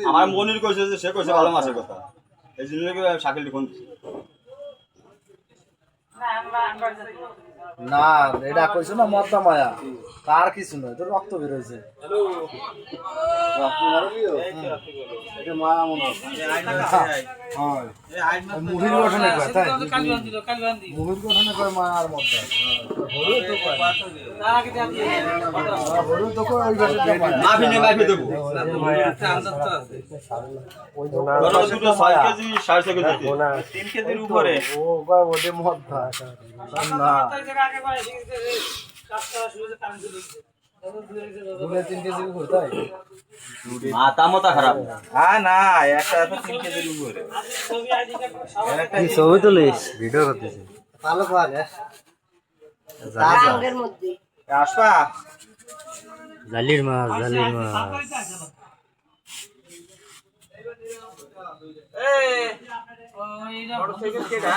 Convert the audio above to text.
আমার মনির কইছে যে সে কইছে ভালো মাছের কথা এই জন্য শাকিল ফোন না এটা কইছো না মদ্দা মায়া তার কিছু নয় তোর রক্ত বের হয়েছে মুহির গঠনে কয় তাই মুহির গঠনে কয় মায়ার মদ্দা হরু তো কয় ওই গঠনে মাফি নে মাফি দেবো বড় দুটো 6 কেজি 6.5 কেজি 3 কেজির উপরে ও কয় ওতে মদ্দা না দুলে 3 কেজি করে তাই মাথা মাথা খারাপ না একটা 3 কেজির উপরে কি ছবি তুলিস ভিডিও করতেছিস ভালো করে তারাঙ্গের মধ্যে আসবা জালির মাছ বড় সাইকেল কেডা